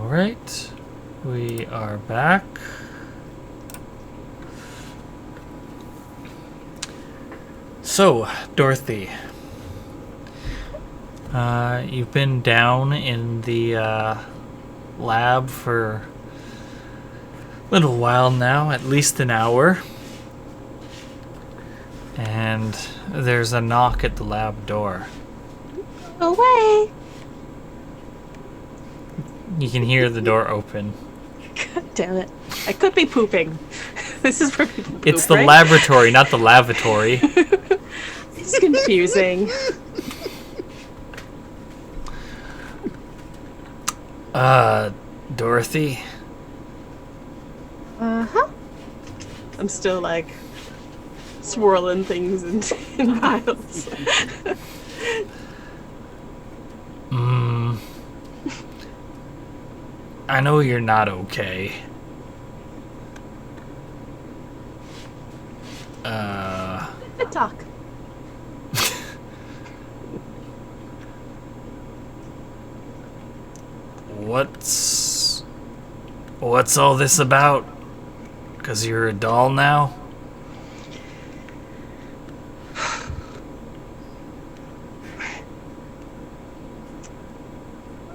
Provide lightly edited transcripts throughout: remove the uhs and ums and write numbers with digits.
Alright, we are back. So, Dorothy, you've been down in the lab for a little while now, at least an hour. And there's a knock at the lab door. Go away! You can hear the door open. God damn it. I could be pooping. This is where people poop, It's the right? laboratory, not the lavatory. It's confusing. Dorothy? Uh-huh. I'm still, like, swirling things in piles. I know you're not okay. Good talk. What's all this about? 'Cause you're a doll now?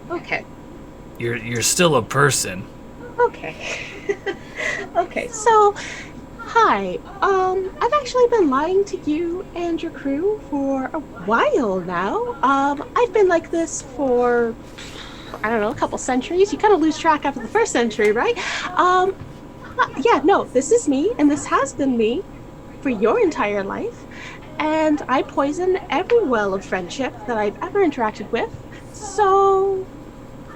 Okay. You're still a person. Okay. Okay, so, hi. I've actually been lying to you and your crew for a while now. I've been like this for, I don't know, a couple centuries. You kind of lose track after the first century, right? Yeah, no, this is me, and this has been me for your entire life. And I poison every well of friendship that I've ever interacted with. So,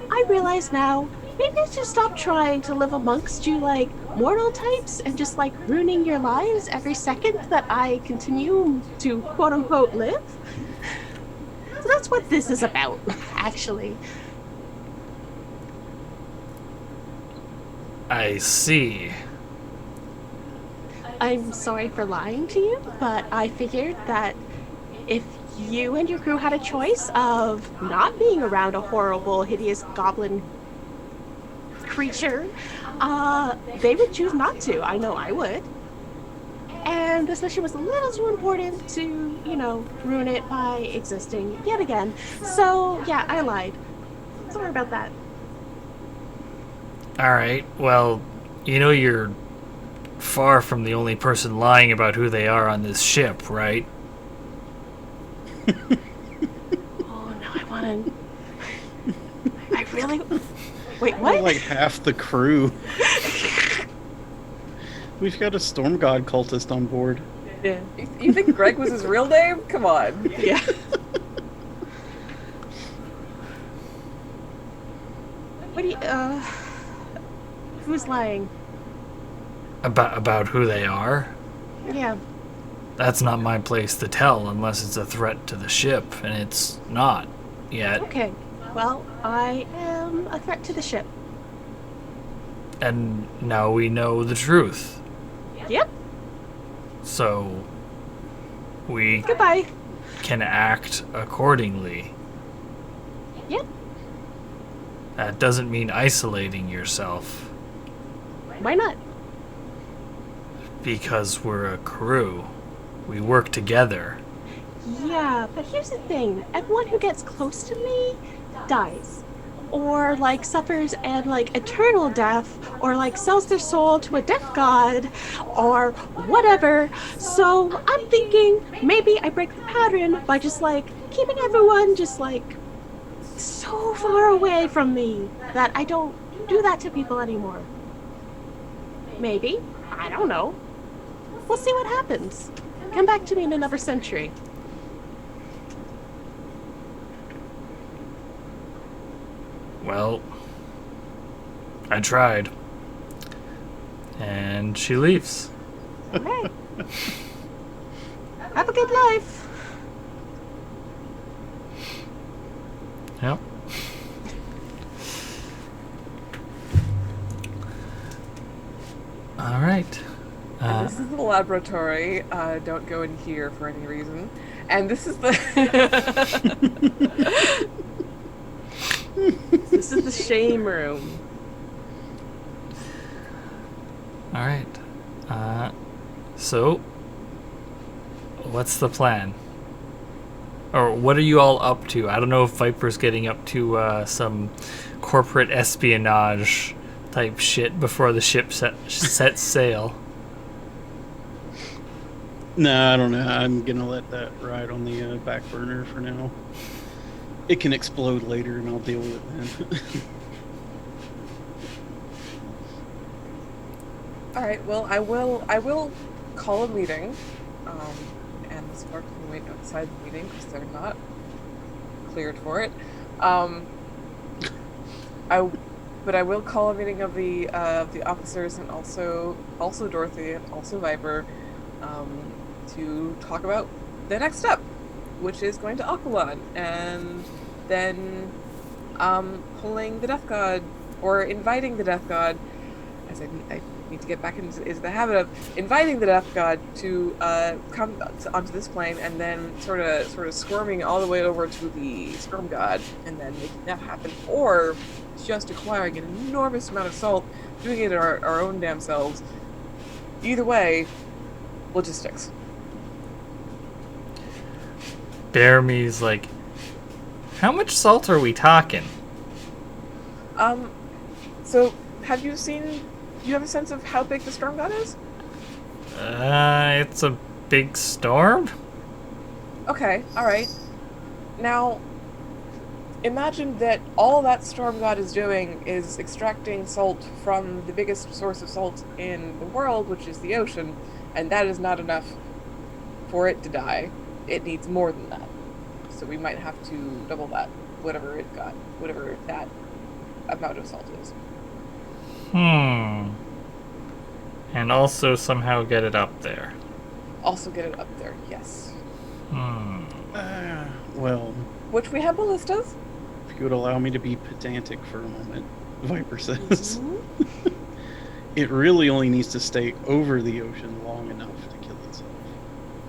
I realize now, maybe I should stop trying to live amongst you like mortal types and just like ruining your lives every second that I continue to quote unquote live. So that's what this is about, actually. I see. I'm sorry for lying to you, but I figured that if you and your crew had a choice of not being around a horrible, hideous goblin creature, they would choose not to. I know I would. And this mission was a little too important to, ruin it by existing yet again. So, yeah, I lied. Sorry about that. Alright, well, you're far from the only person lying about who they are on this ship, right? Oh, no, I really... Wait, what? Like half the crew. We've got a Storm God cultist on board. Yeah. You think Greg was his real name? Come on. Yeah. What do you, who's lying? About who they are? Yeah. That's not my place to tell unless it's a threat to the ship, and it's not yet. Okay. Well, I am a threat to the ship. And now we know the truth. Yep. So we Goodbye. can act accordingly. Yep. That doesn't mean isolating yourself, Why not? because we're a crew. We work together. Yeah, but here's the thing. Everyone who gets close to me dies. Or, like, suffers and, like, eternal death. Or, like, sells their soul to a death god. Or whatever. So, I'm thinking maybe I break the pattern by just, like, keeping everyone just, like, so far away from me that I don't do that to people anymore. Maybe. I don't know. We'll see what happens. Come back to me in another century. Well, I tried. And she leaves. Okay. Have a good life. Yep. All right. This is the laboratory. Don't go in here for any reason. And this is the... This is the shame room. All right. So, what's the plan? Or what are you all up to? I don't know if Viper's getting up to some corporate espionage type shit before the ship sets sail. No, I don't know. I'm gonna let that ride on the back burner for now. It can explode later, and I'll deal with it then. All right. Well, I will call a meeting, and the spark can wait outside the meeting because they're not cleared for it. But I will call a meeting of the officers and also Dorothy and also Viper, to talk about the next step, which is going to Aqualon and then pulling the Death God or inviting the Death God, as I need to get back into the habit of inviting the Death God to come onto this plane and then sort of squirming all the way over to the Storm God and then making that happen, or just acquiring an enormous amount of salt, doing it our own damn selves. Either way, logistics. Bearme's like, how much salt are we talking? So have you seen? Do you have a sense of how big the Storm God is? It's a big storm? Okay, alright. Now, imagine that all that Storm God is doing is extracting salt from the biggest source of salt in the world, which is the ocean, and that is not enough for it to die. It needs more than that. So we might have to double that, whatever that amount of salt is. And also somehow get it up there. Also get it up there, yes. Well, Which we have ballistas. if you would allow me to be pedantic for a moment, Viper says. It really only needs to stay over the ocean long enough to kill itself.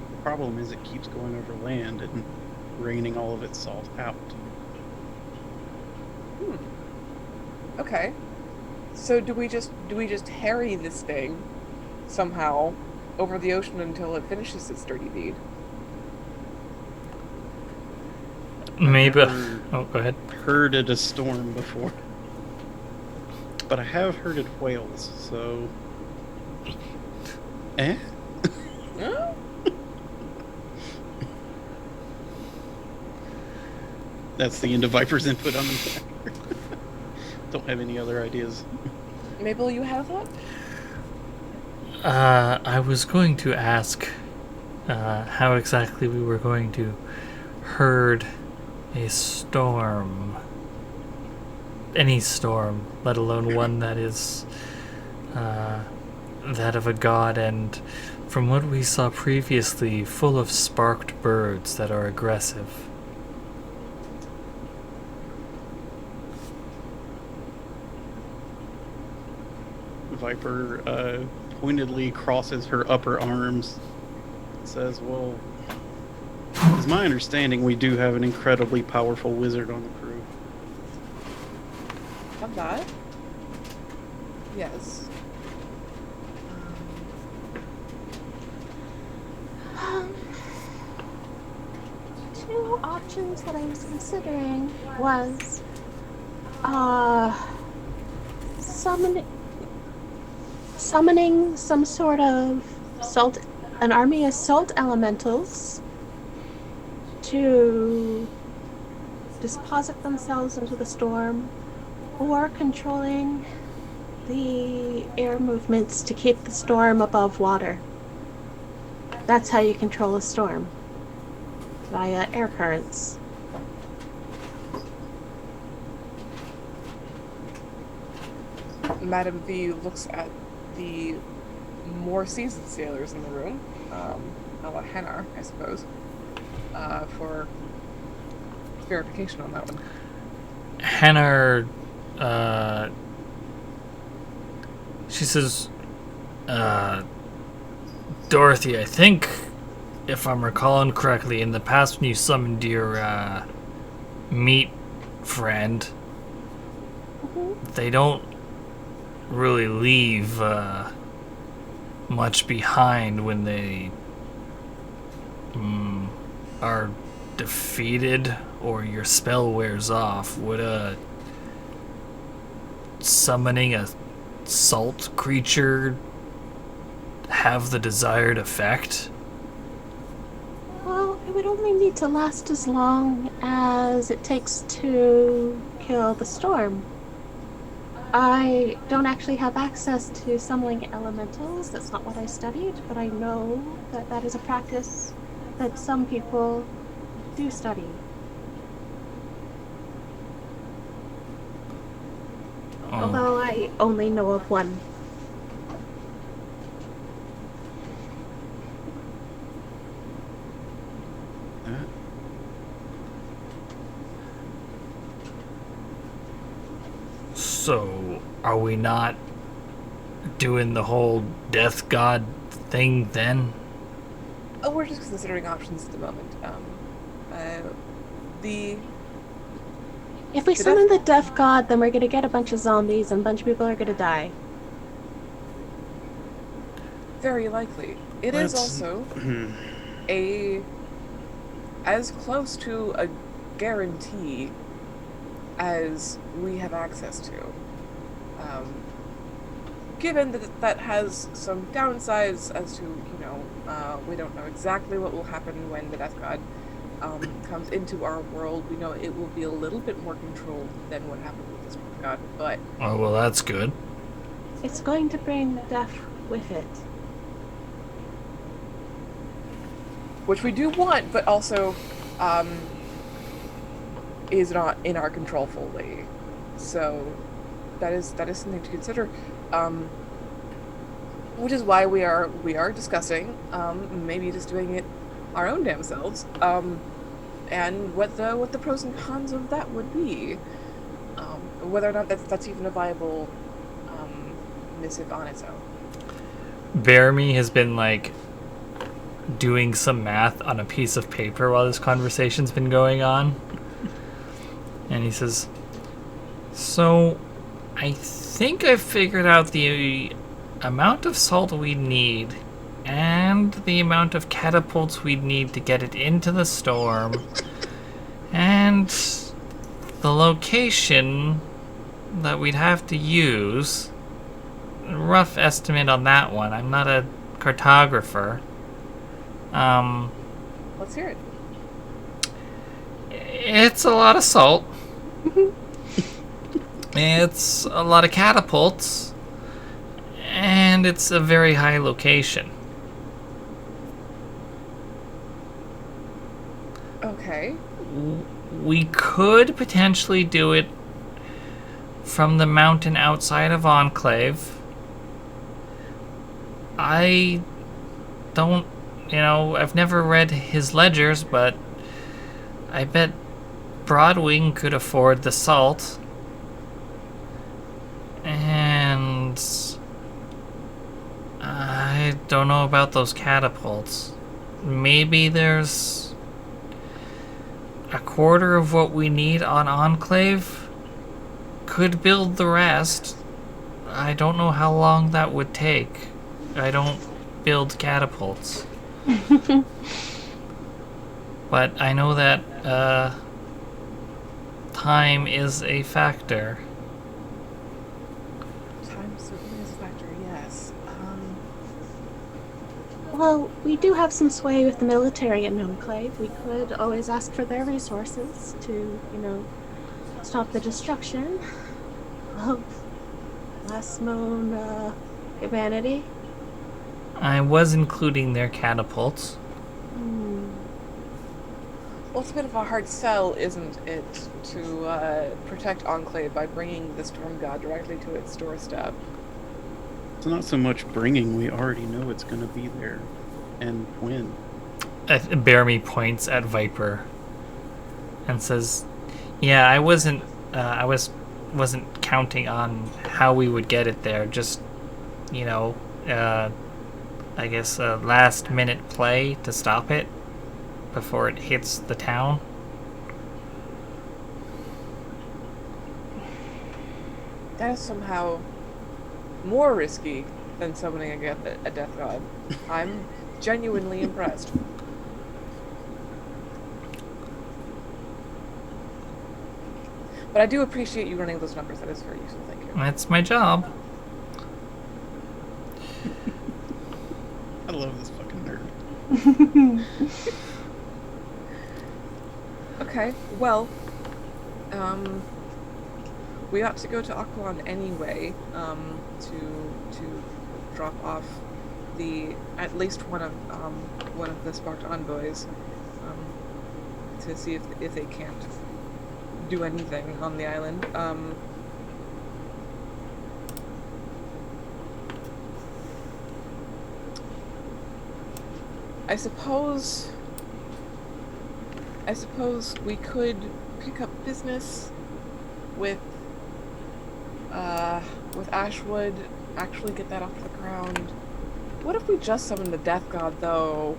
The problem is it keeps going over land and raining all of its salt out. Okay. So do we just harry this thing somehow over the ocean until it finishes its dirty deed? Maybe. Never Oh, go ahead. herded a storm before. But I have herded whales, so... Huh? That's the end of Viper's input on the matter. Don't have any other ideas. Mabel, you have a thought? I was going to ask how exactly we were going to herd a storm. Any storm, let alone one that is that of a god, and from what we saw previously, full of sparked birds that are aggressive. Viper pointedly crosses her upper arms and says, well, it's my understanding we do have an incredibly powerful wizard on the crew. Have that? Yes. Two options that I was considering was summoning some sort of an army of salt elementals to deposit themselves into the storm, or controlling the air movements to keep the storm above water. That's how you control a storm, via air currents. Madam V looks at the more seasoned sailors in the room, a la Hanar, I suppose, for verification on that one. Hannah, she says, Dorothy, I think, if I'm recalling correctly, in the past when you summoned your meat friend, they don't really leave much behind when they are defeated or your spell wears off, would summoning a salt creature have the desired effect? Well, it would only need to last as long as it takes to kill the storm. I don't actually have access to summoning elementals. That's not what I studied, but I know that that is a practice that some people do study. Oh, Although I only know of one. That so are we not doing the whole death god thing then? Oh, we're just considering options at the moment. The If we The summon the death god, then we're gonna get a bunch of zombies and a bunch of people are gonna die. very likely. It is Let's- also as close to a guarantee as we have access to. Given that that has some downsides as to, we don't know exactly what will happen when the Death God comes into our world. We know it will be a little bit more controlled than what happened with this Death God, but Oh, well, that's good. It's going to bring death with it. which we do want, but also is not in our control fully. So that is something to consider. Which is why we are discussing maybe just doing it our own damn selves, and what the pros and cons of that would be, whether or not that's even a viable missive on its own. Bearme has been like doing some math on a piece of paper while this conversation's been going on. And he says, so I think I figured out the amount of salt we need and the amount of catapults we'd need to get it into the storm and the location that we'd have to use. Rough estimate on that one. I'm not a cartographer. Let's hear it. It's a lot of salt. It's a lot of catapults. And it's a very high location. Okay. We could potentially do it from the mountain outside of Enclave. I don't, I've never read his ledgers, but I bet Broadwing could afford the salt. And I don't know about those catapults. Maybe there's a quarter of what we need on Enclave. Could build the rest. I don't know how long that would take. I don't build catapults. But I know that time is a factor. Time certainly is a factor, yes. Well, we do have some sway with the military in Enclave. We could always ask for their resources to, stop the destruction of last known humanity. I was including their catapults. Well, it's a bit of a hard sell, isn't it, to protect Enclave by bringing the Storm God directly to its doorstep? It's not so much bringing, we already know it's going to be there. And when. Bearme points at Viper and says, "Yeah, I wasn't counting on how we would get it there. Just, I guess a last minute play to stop it before it hits the town." That is somehow more risky than summoning a death god. I'm genuinely impressed. But I do appreciate you running those numbers. That is very useful. Thank you. That's my job. I love this fucking nerd. Okay, well, we ought to go to Aquan anyway, to drop off at least one of the sparked envoys, to see if they can't do anything on the island. I suppose we could pick up business with Ashwood, actually get that off the ground. What if we just summoned the Death God, though?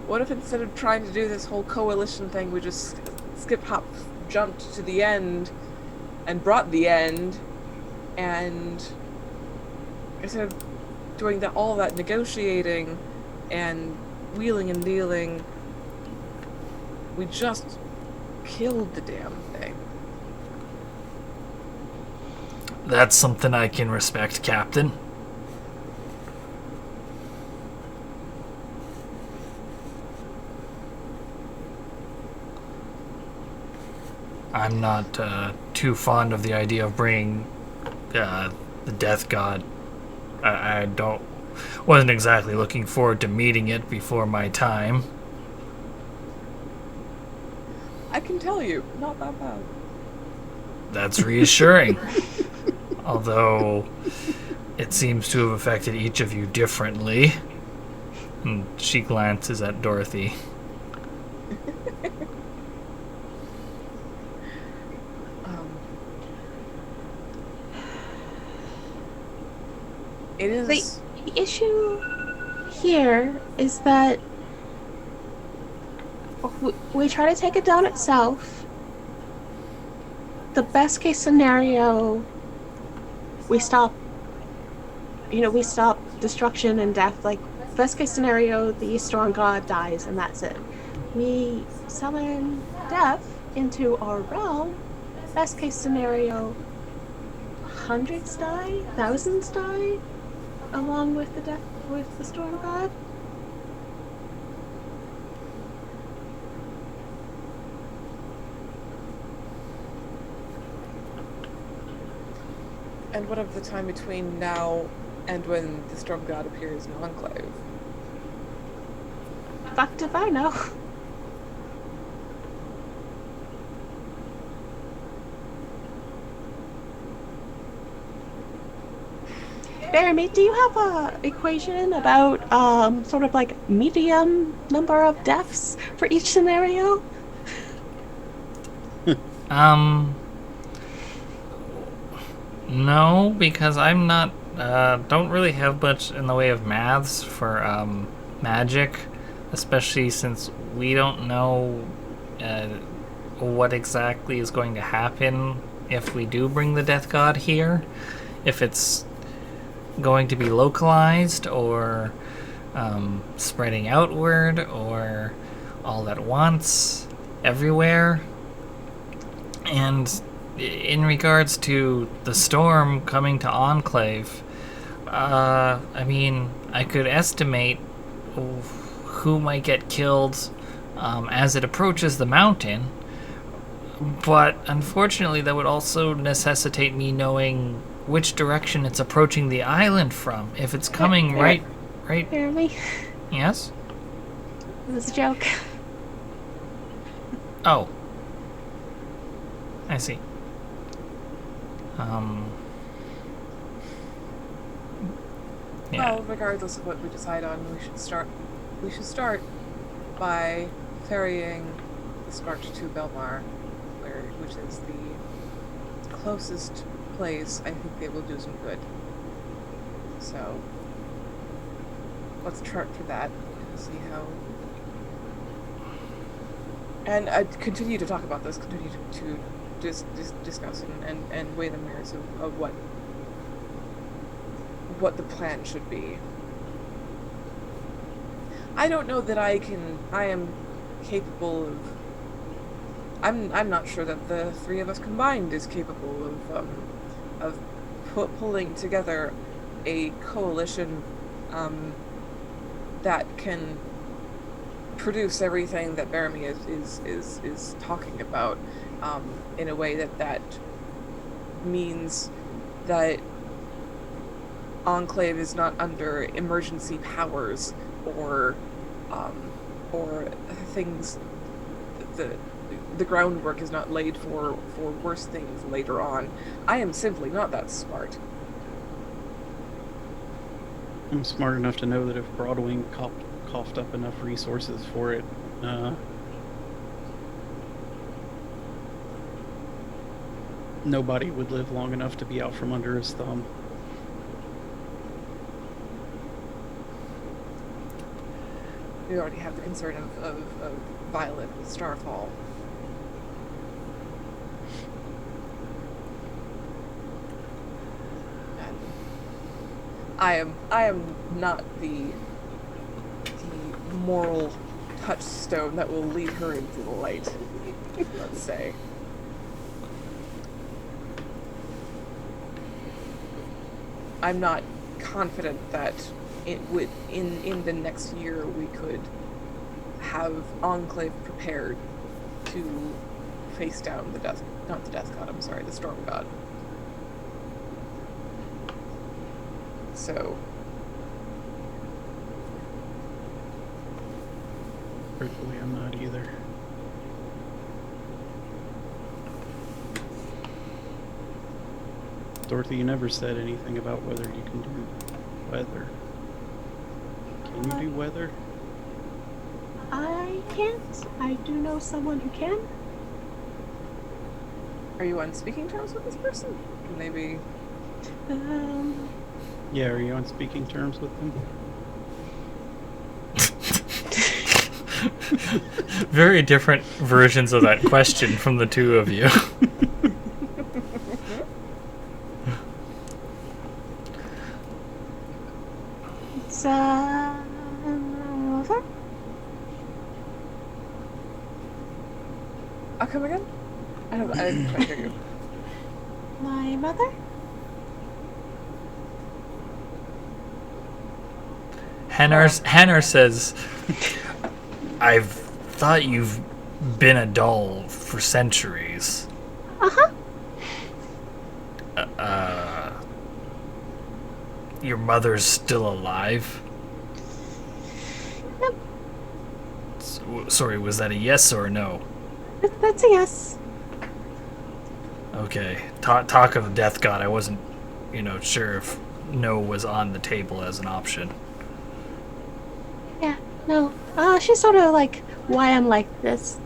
What if instead of trying to do this whole coalition thing, we just skip, hop, jumped to the end and brought the end, and instead of doing all that negotiating and wheeling and dealing, we just killed the damn thing. That's something I can respect, Captain. I'm not too fond of the idea of bringing the Death God. I wasn't exactly looking forward to meeting it before my time. I can tell you, not that bad. That's reassuring. Although it seems to have affected each of you differently. And she glances at Dorothy. It is... The issue here is that we try to take it down itself. The best case scenario, we stop destruction and death. Like, best case scenario, the Storm God dies and that's it. We summon death into our realm. Best case scenario, hundreds die, thousands die, along with the Storm God. And what of the time between now and when the Storm God appears in Enclave? Fucked if I know. Jeremy, do you have a equation about sort of like medium number of deaths for each scenario? No, because I'm not, don't really have much in the way of maths for, magic, especially since we don't know, what exactly is going to happen if we do bring the Death God here. If it's going to be localized, or, spreading outward, or all at once, everywhere. And in regards to the storm coming to Enclave, I mean, I could estimate who might get killed as it approaches the mountain, but unfortunately that would also necessitate me knowing which direction it's approaching the island from. If it's coming right... Jeremy? Yes? It was a joke. Oh. I see. Yeah. Well, regardless of what we decide on, we should start by ferrying the Spark to Belmar, which is the closest place I think they will do some good. So let's chart for that and see how. And continue to talk about this. Continue to discuss and weigh the merits of what what the plan should be. I don't know that I am capable of. I'm not sure that the three of us combined is capable of pulling together a coalition that can produce everything that Baramy is talking about in a way that means that Enclave is not under emergency powers or things. The groundwork is not laid for worse things later on. I am simply not that smart. I'm smart enough to know that if Broadwing coughed up enough resources for it, nobody would live long enough to be out from under his thumb. We already have the concern of Violet with Starfall. And I am not the moral touchstone that will lead her into the light, let's say. I'm not confident that it would in the next year we could have Enclave prepared to face down the Death God, I'm sorry, the Storm God. So Truthfully, I'm not either. Dorothy, you never said anything about whether you can do weather. Can you do weather? I can't. I do know someone who can. are you on speaking terms with this person? Maybe. Yeah, are you on speaking terms with them? Very different versions of that question from the two of you. It's I'll come again? I didn't quite hear you. my mother. Hanar says, I've thought you've been a doll for centuries. Uh-huh. Your mother's still alive? Yep. Sorry, was that a yes or a no? That's a yes. Okay. Talk of the Death God. I wasn't, sure if no was on the table as an option. Yeah, no. She's sort of like why I'm like this.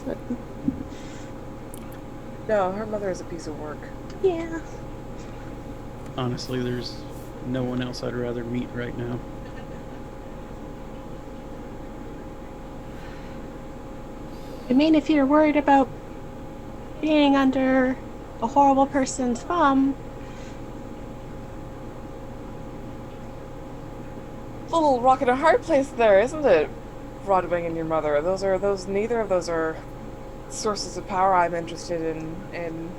So, No, her mother is a piece of work. yeah. Honestly, there's no one else I'd rather meet right now. I mean, if you're worried about being under a horrible person's thumb, It's a little rock and a hard place there, isn't it? Broadwing and your mother. Neither of those are sources of power I'm interested in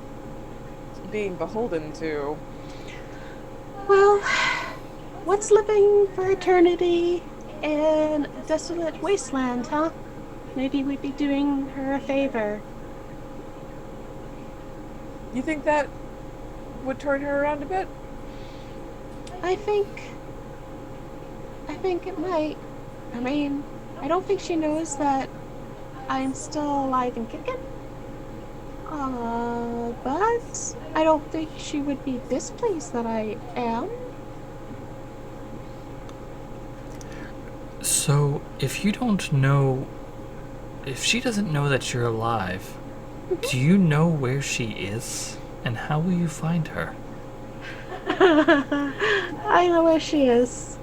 being beholden to. well, what's living for eternity in a desolate wasteland, huh? Maybe we'd be doing her a favor. You think that would turn her around a bit? I think it might. I mean, I don't think she knows that I'm still alive and kicking. But I don't think she would be displeased that I am. So, if she doesn't know that you're alive, do you know where she is? And how will you find her? I know where she is.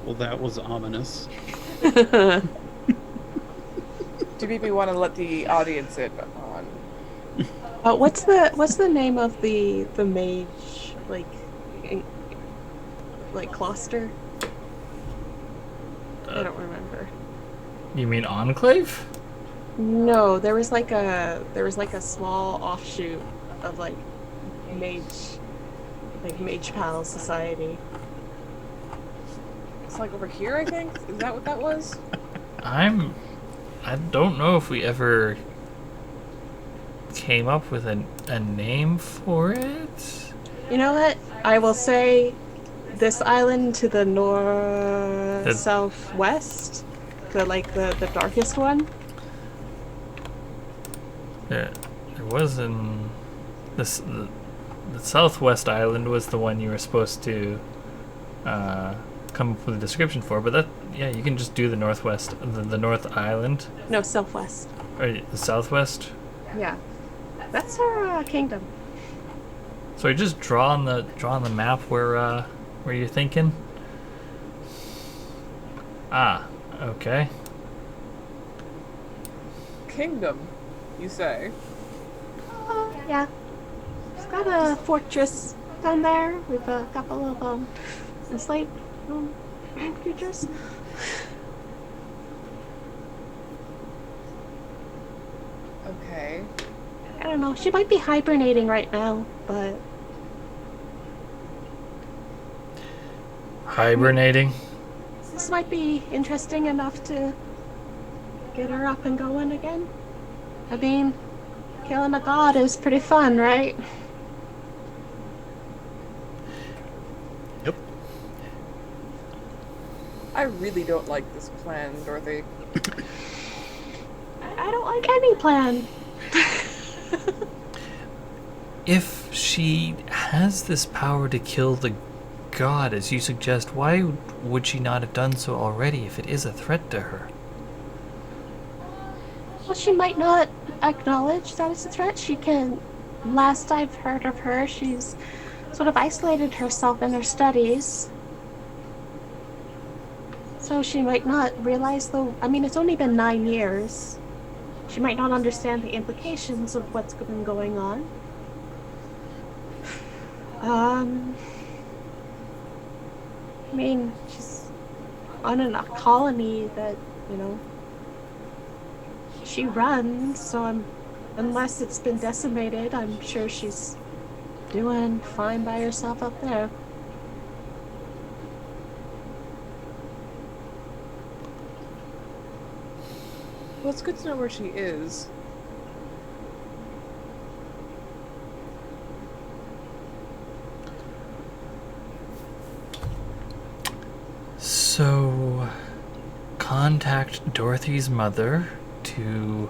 Well, that was ominous. Do maybe want to let the audience in on What's the name of the mage in- like cluster? I don't remember. You mean Enclave? No, there was like a small offshoot of mage Mage Pal Society. It's like over here, I think. Is that what that was? I don't know if we ever came up with a name for it. You know what? I will say this island to the north southwest, the darkest one. There was this the southwest island was the one you were supposed to come up with a description for, but you can just do the northwest, the north island, No, southwest. or the southwest. Yeah, that's our kingdom. So you just draw on the map where you're thinking. Ah, okay. Kingdom, you say? Yeah. It's got a fortress down there with a couple of enslaved creatures. Okay. I don't know. She might be hibernating right now, but Hibernating. this might be interesting enough to get her up and going again. I mean, killing a god is pretty fun, right? Yep. I really don't like this plan, Dorothy. I don't like any plan. If she has this power to kill the god, as you suggest, why would she not have done so already if it is a threat to her? Well, she might not acknowledge that it's a threat. She can. Last I've heard of her, she's sort of isolated herself in her studies. So she might not realize, though. I mean, it's only been 9 years. She might not understand the implications of what's been going on. I mean, she's on a colony that, she runs, so unless it's been decimated, I'm sure she's doing fine by herself up there. Well, it's good to know where she is. So, contact Dorothy's mother to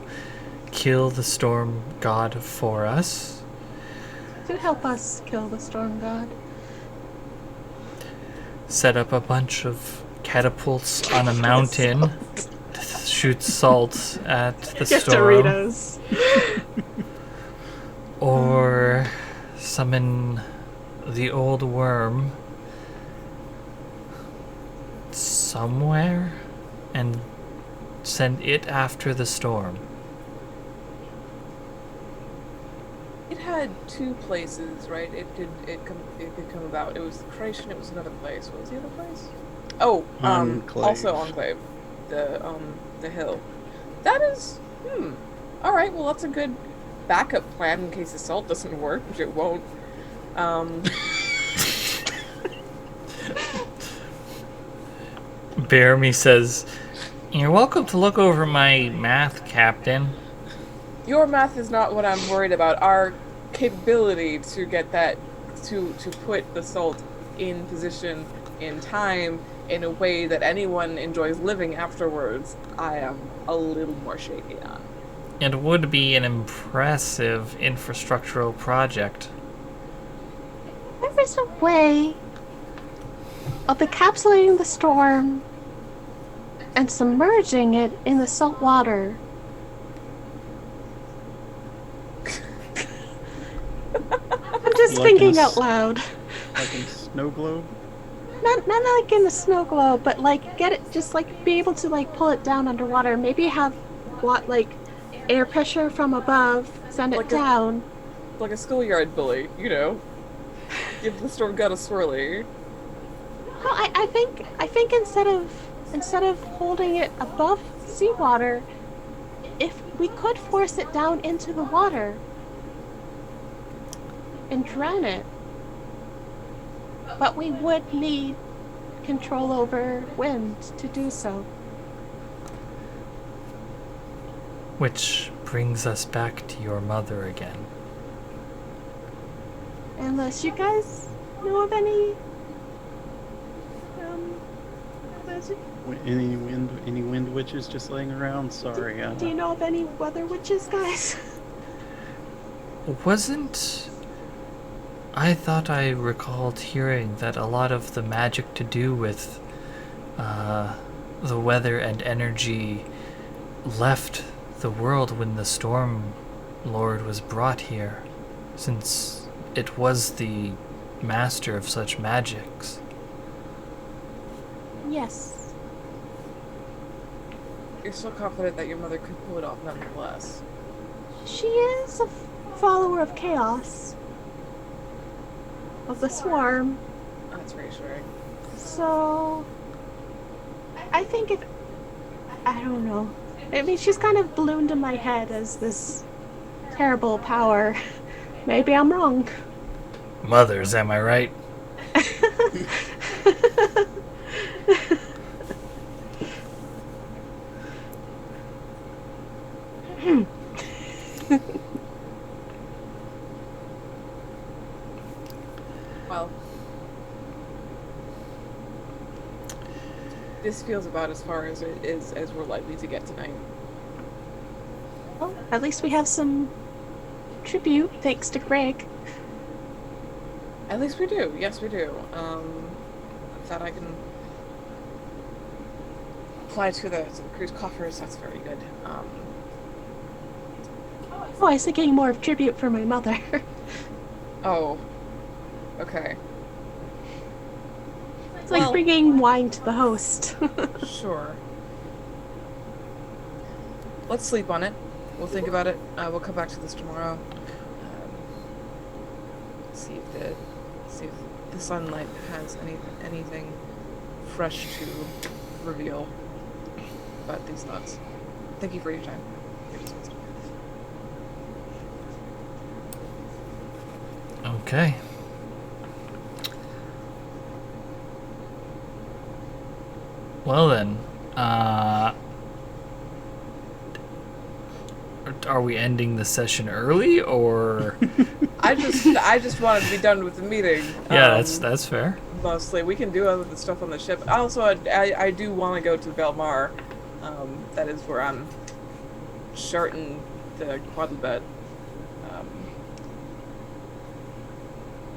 kill the storm god for us. To help us kill the storm god. Set up a bunch of catapults on a mountain to shoot salt at the Get storm. Doritos. Or summon the old worm somewhere and send it after the storm. It had two places, right? It could come about. It was the creation. It was another place. What was the other place? Oh, Enclave. also Enclave, the hill. That is, all right. Well, that's a good backup plan in case the salt doesn't work, which it won't. Bearmy says, "You're welcome to look over my math, Captain." Your math is not what I'm worried about. Our capability to get that, to put the salt in position, in time, in a way that anyone enjoys living afterwards, I am a little more shaky on. It would be an impressive infrastructural project. There is a way of encapsulating the storm and submerging it in the salt water. I'm just thinking out loud. Like in snow globe? Not like in the snow globe, but get it, just be able to pull it down underwater. Maybe have air pressure from above, send it Like down. like a schoolyard bully, you know. Give the storm god a swirly. No, I think instead of holding it above seawater, if we could force it down into the water and drown it, but we would need control over wind to do so. Which brings us back to your mother again. Unless you guys know of any magic. Any wind witches just laying around? Sorry. Do you know of any weather witches, guys? I thought I recalled hearing that a lot of the magic to do with the weather and energy left the world when the Storm Lord was brought here, since it was the master of such magics. Yes. You're still confident that your mother could pull it off nonetheless. She is a follower of chaos. Of the swarm. That's reassuring. So I think if I don't know. I mean, she's kind of ballooned in my head as this terrible power. Maybe I'm wrong. Mothers, am I right? Well, this feels about as far as it is as we're likely to get tonight. Well, at least we have some tribute thanks to Greg. At least we do. Yes, we do. That I can apply to the crew's coffers. That's very good. Oh, I was thinking more of tribute for my mother. Oh. Okay. It's like bringing wine to the host. Sure. Let's sleep on it. We'll think about it. We'll come back to this tomorrow. See if the sunlight has anything fresh to reveal about these thoughts. Thank you for your time. You're dismissed. Okay. Well then, are we ending the session early, or? I just wanted to be done with the meeting. Yeah, that's fair. Mostly, we can do other the stuff on the ship. Also, I do want to go to Belmar. That is where I'm charting the quadruped.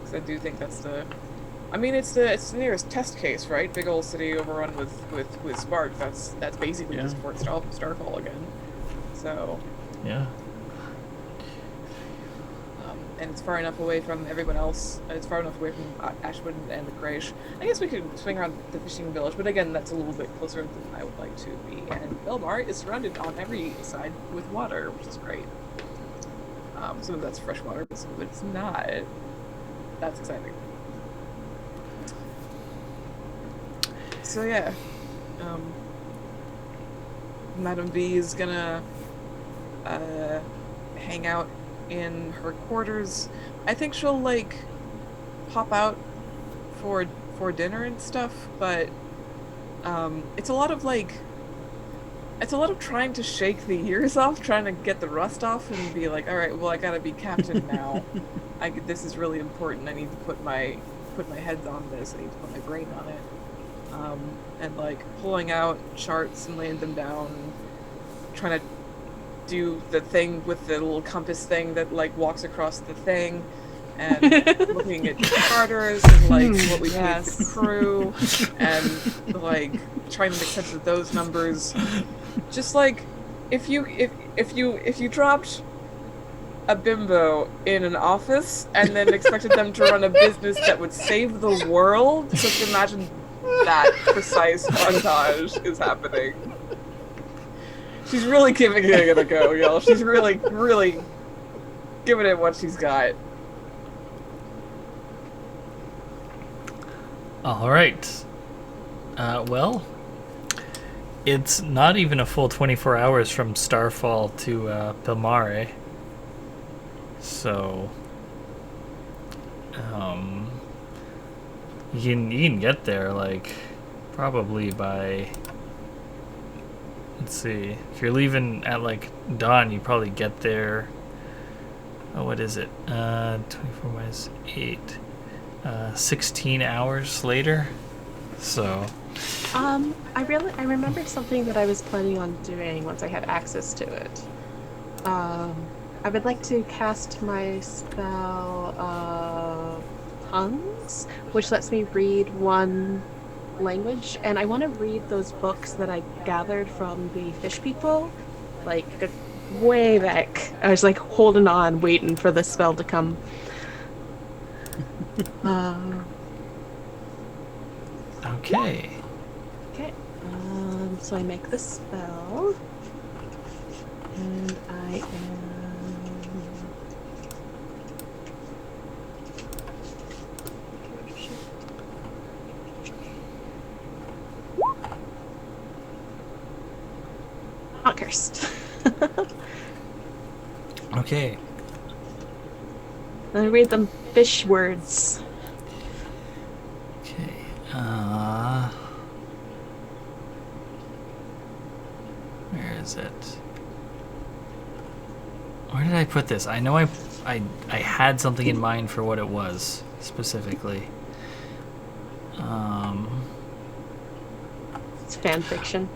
Because I do think that's the. I mean, it's the nearest test case, right? Big old city overrun with Spark. That's basically just Fort Starfall again. So. Yeah. And it's far enough away from everyone else. It's far enough away from Ashwood and the Graish. I guess we could swing around the fishing village, but again, that's a little bit closer than I would like to be. And Belmar is surrounded on every side with water, which is great. Some of that's fresh water, but some of it's not. That's exciting. So yeah, Madame V is gonna hang out in her quarters. I think she'll like pop out for dinner and stuff, but it's a lot of trying to shake the years off, trying to get the rust off and be like, all right, well, I gotta be captain now. This is really important. I need to put my head on this. I need to put my brain on it. And like pulling out charts and laying them down, trying to do the thing with the little compass thing that like walks across the thing, and looking at charters and like what we need for the crew, and like trying to make sense of those numbers. Just like if you dropped a bimbo in an office and then expected them to run a business that would save the world, just imagine that precise montage is happening. She's really giving it a go, y'all. She's really, really giving it what she's got. All right. Well, it's not even a full 24 hours from Starfall to Pilmare. So, you can get there, like, probably by, let's see, if you're leaving at, like, dawn, you probably get there, oh, what is it, 24 minus 8, 16 hours later, so... I remember something that I was planning on doing once I had access to it. I would like to cast my spell, Tongues, which lets me read one language, and I want to read those books that I gathered from the fish people, like, way back. I was, like, holding on, waiting for the spell to come. Okay. Okay, so I make the spell, and I am... Not cursed. Okay. I read them fish words. Okay. Where is it? Where did I put this? I know I had something in mind for what it was specifically. It's fan fiction.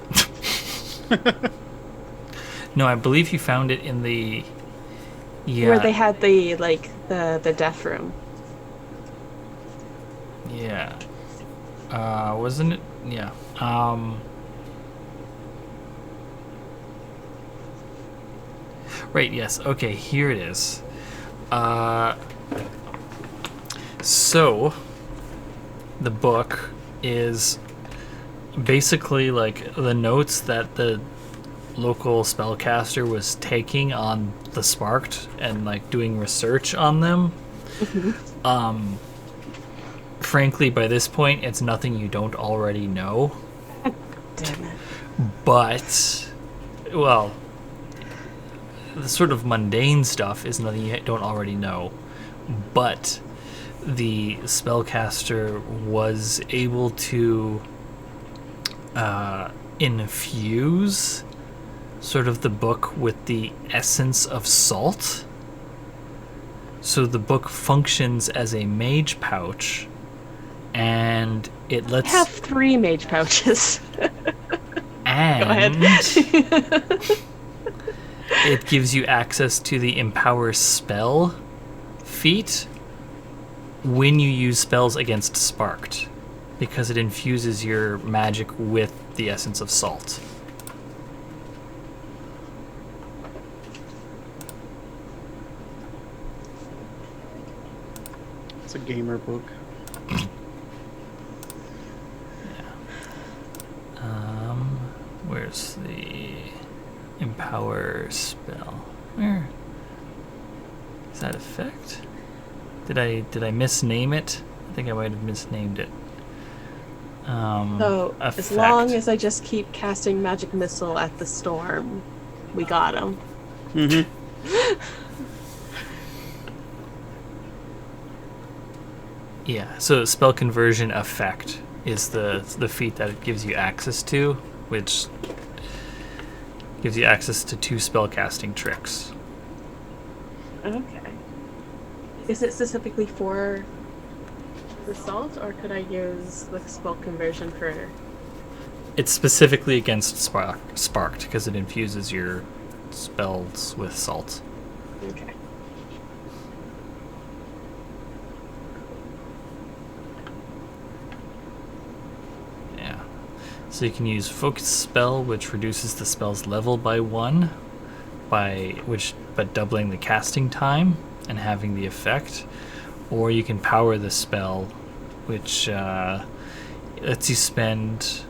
No, I believe you found it in the... Yeah. Where they had the, like, the death room. Yeah. Wasn't it? Yeah. Right, yes. Okay, here it is. So, the book is basically like the notes that the local spellcaster was taking on the Sparked and like doing research on them. Mm-hmm. Frankly, by this point, it's nothing you don't already know. Damn it. But, well, the sort of mundane stuff is nothing you don't already know. But the spellcaster was able to infuse sort of the book with the essence of salt. So the book functions as a mage pouch, and it lets... I have 3 mage pouches. And Go ahead. it gives you access to the Empower spell feat when you use spells against Sparked, because it infuses your magic with the essence of salt. It's a gamer book. Where's the Empower spell? Where is that effect? Did I misname it? I think I might have misnamed it. So, as Effect. long as I just keep casting Magic Missile at the storm, we got him. Mm-hmm. Yeah, so spell conversion effect is the feat that it gives you access to, which gives you access to 2 spellcasting tricks. Okay. Is it specifically for the salt, or could I use the spell conversion for... It's specifically against Sparked, because it infuses your spells with salt. Okay. Yeah. So you can use Focus Spell, which reduces the spell's level by 1, but doubling the casting time and having the effect. Or you can Power the spell, which lets you spend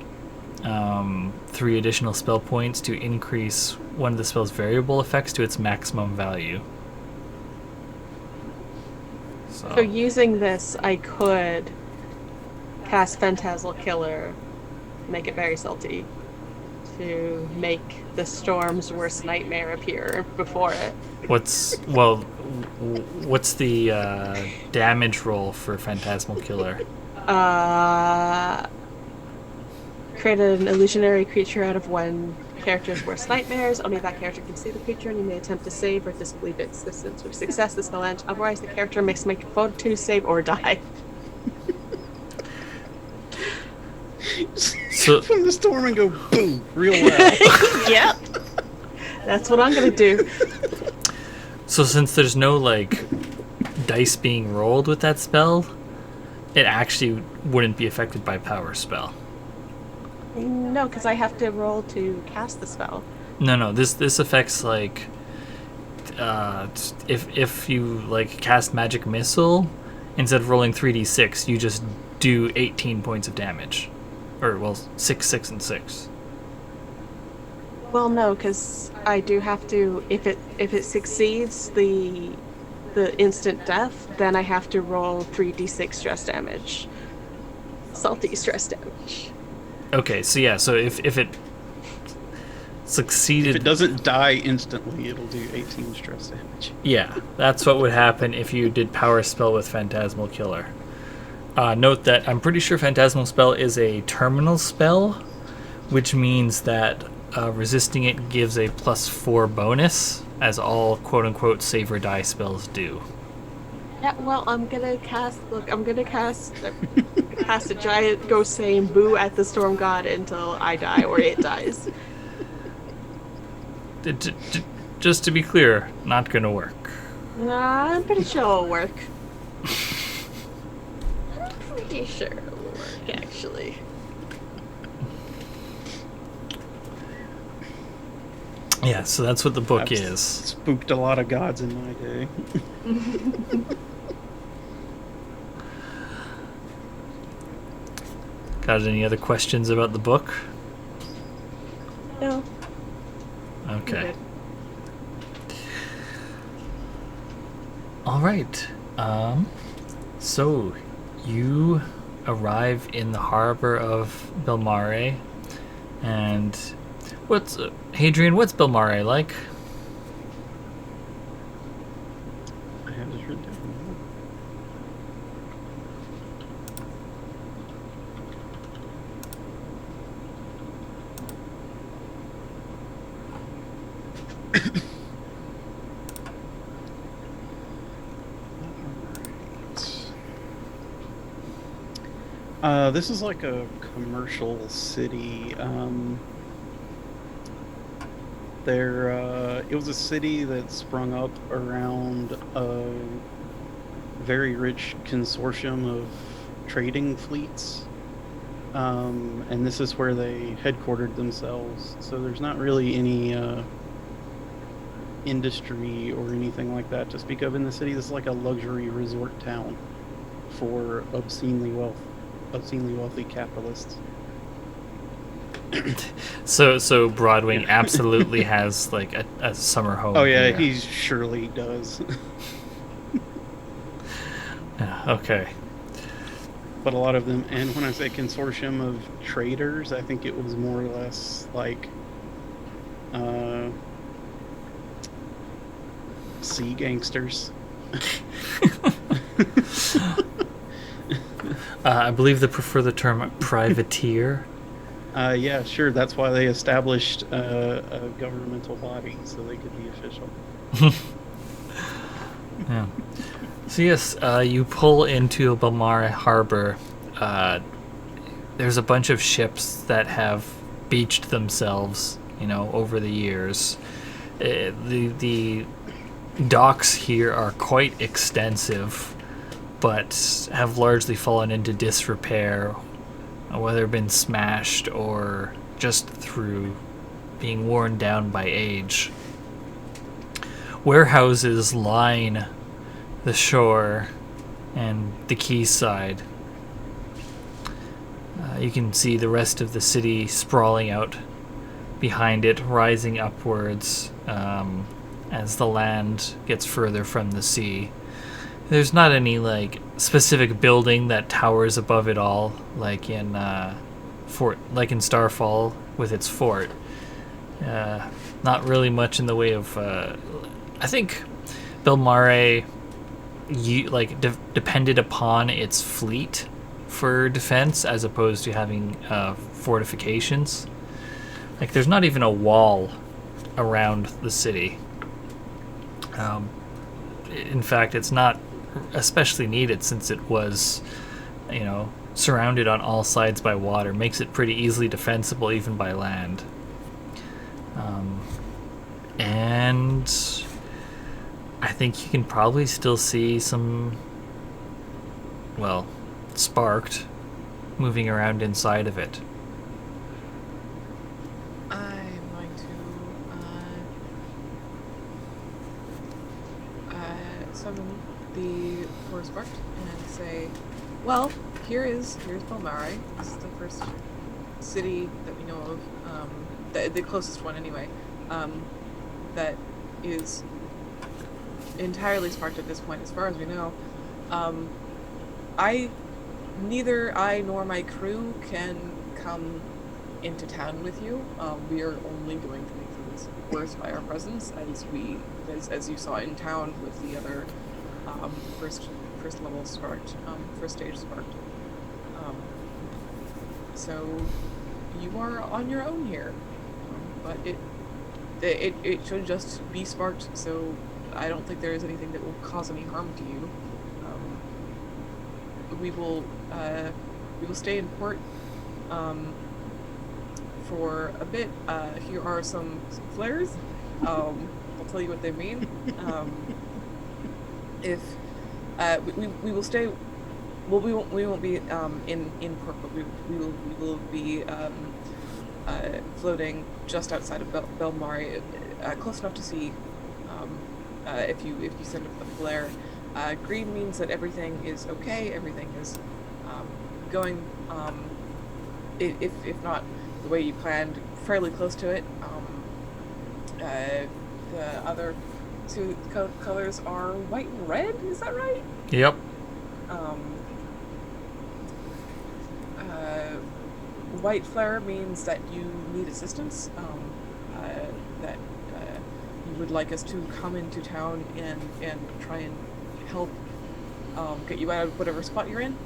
3 additional spell points to increase one of the spell's variable effects to its maximum value. So using this, I could cast Phantasmal Killer, make it very salty, to make the storm's worst nightmare appear before it. What's the damage roll for Phantasmal Killer? Create an illusionary creature out of one character's worst nightmares. Only that character can see the creature, and you may attempt to save or disbelieve its existence. With success, the spell ends. Otherwise, the character must make a fortitude save or die. So From the storm and go boom real loud. Yep. That's what I'm gonna do. So since there's no like dice being rolled with that spell, it actually wouldn't be affected by power spell. No, because I have to roll to cast the spell. No. This affects like if you like cast magic missile, instead of rolling 3d6, you just do 18 points of damage, or well 6, 6, and 6. Well, no, because I do have to. If it succeeds the instant death, then I have to roll 3d6 stress damage. Salty stress damage. Okay, so yeah, so if it succeeded, If it doesn't die instantly, it'll do 18 stress damage. yeah, that's what would happen if you did power spell with Phantasmal Killer. Note that I'm pretty sure Phantasmal Spell is a terminal spell, which means that resisting it gives a +4 bonus, as all quote-unquote save or die spells do. Yeah, well, I'm gonna cast a giant ghost saying boo at the storm god until I die or it dies. Just to be clear, not gonna work. I'm pretty sure it'll work. I'm pretty sure it'll work, actually. Yeah, so that's what the book I've is. Spooked a lot of gods in my day. Got any other questions about the book? No. Okay. All right. So you arrive in the harbor of Belmare, and Hadrian? What's Belmare like? I have this written down. This is like a commercial city. It was a city that sprung up around a very rich consortium of trading fleets. And this is where they headquartered themselves. So there's not really any industry or anything like that to speak of in the city. This is like a luxury resort town for obscenely wealthy capitalists. So Broadwing absolutely has like a summer home. Oh yeah, here. he surely does. Yeah, okay. But a lot of them, and when I say consortium of traders, I think it was more or less like sea gangsters. I believe they prefer the term privateer. Yeah, sure. That's why they established a governmental body so they could be official. Yeah. So yes, you pull into Belmare Harbor. There's a bunch of ships that have beached themselves, over the years. The docks here are quite extensive, but have largely fallen into disrepair, whether been smashed or just through being worn down by age. Warehouses line the shore and the quayside. You can see the rest of the city sprawling out behind it, rising upwards as the land gets further from the sea. There's not any like specific building that towers above it all, like in Starfall with its fort. Not really much in the way of. I think Belmare, depended upon its fleet for defense as opposed to having fortifications. Like, there's not even a wall around the city. In fact, it's not especially needed since it was, surrounded on all sides by water. Makes it pretty easily defensible even by land. And I think you can probably still see some, sparked moving around inside of it. I'm going to summon the forest spark and say, well, here's Belmare. This is the first city that we know of, the closest one anyway, that is entirely sparked at this point, as far as we know. Neither I nor my crew can come into town with you. We are only going to make things worse by our presence, as you saw in town with the other first level sparked, first stage sparked. So you are on your own here, but it should just be sparked. So I don't think there is anything that will cause any harm to you. We will stay in port for a bit. Here are some flares. I'll tell you what they mean. If we will stay, well, we won't be in port, but we will be floating just outside of Belmare, close enough to see. If you send up the flare, green means that everything is okay. Everything is going, if not the way you planned, fairly close to it. The other two colors are white and red. Is that right? Yep. White flare means that you need assistance. That you would like us to come into town and try and help get you out of whatever spot you're in.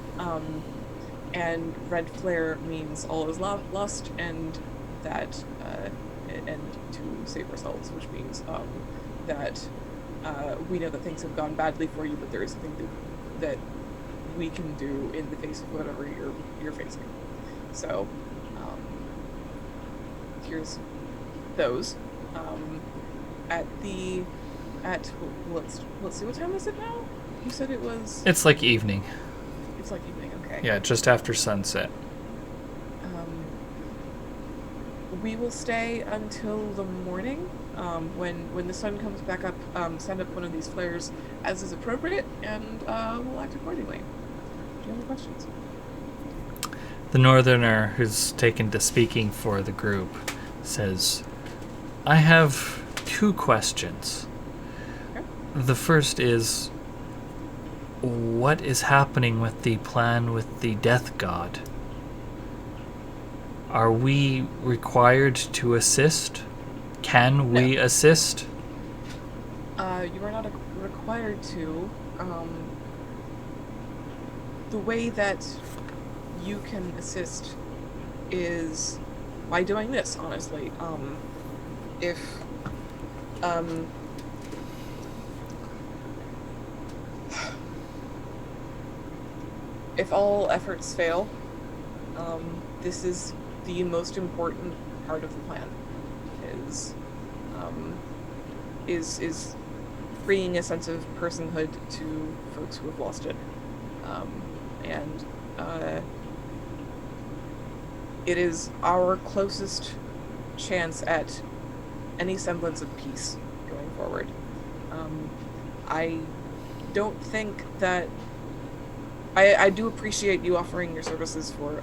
And red flare means all is lost, and that and to save ourselves, which means that we know that things have gone badly for you, but there is something that we can do in the face of whatever you're facing. So here's those. Let's see, what time is it now? You said it was. It's like evening. It's like evening. Okay. Yeah, just after sunset. We will stay until the morning. When the sun comes back up, send up one of these flares as is appropriate, and we'll act accordingly. Do you have any questions? The northerner who's taken to speaking for the group says, I have 2 questions. Okay. The first is, what is happening with the plan with the death god? Are we required to assist? Can we assist? You are not required to. The way that you can assist is by doing this, honestly. If all efforts fail, this is the most important part of the plan. Is bringing a sense of personhood to folks who have lost it, and it is our closest chance at any semblance of peace going forward. I don't think that I do appreciate you offering your services for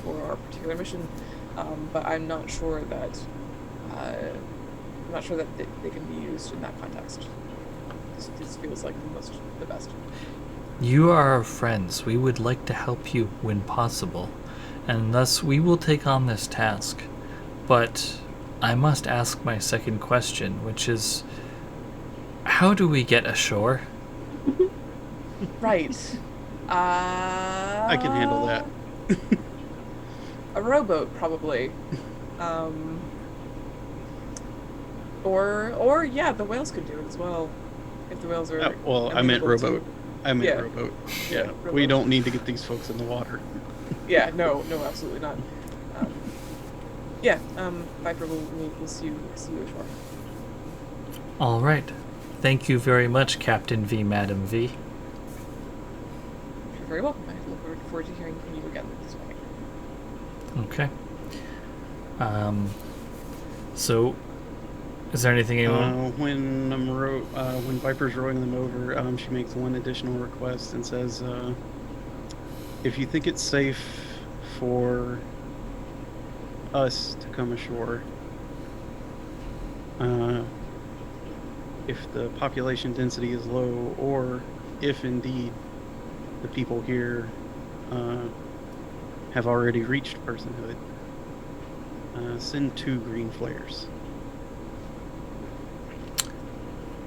our particular mission, but I'm not sure that they can be used in that context. This feels like the best. You are our friends. We would like to help you when possible, and thus we will take on this task. But I must ask my second question, which is, how do we get ashore? Right. I can handle that. A rowboat, probably. Or yeah, the whales could do it as well. If the whales are. Well, I meant amenable to- rowboat. I meant Yeah. rowboat. Yeah, Yeah, we rowboat. don't need to get these folks in the water. Yeah, no, absolutely not. Viper will see you ashore. All right. Thank you very much, Captain V, Madam V. You're very welcome. I look forward to hearing from you again this morning. Okay. So, is there anything anyone... When Viper's rowing them over, she makes one additional request and says, if you think it's safe for us to come ashore, if the population density is low, or if indeed the people here have already reached personhood, send 2 green flares.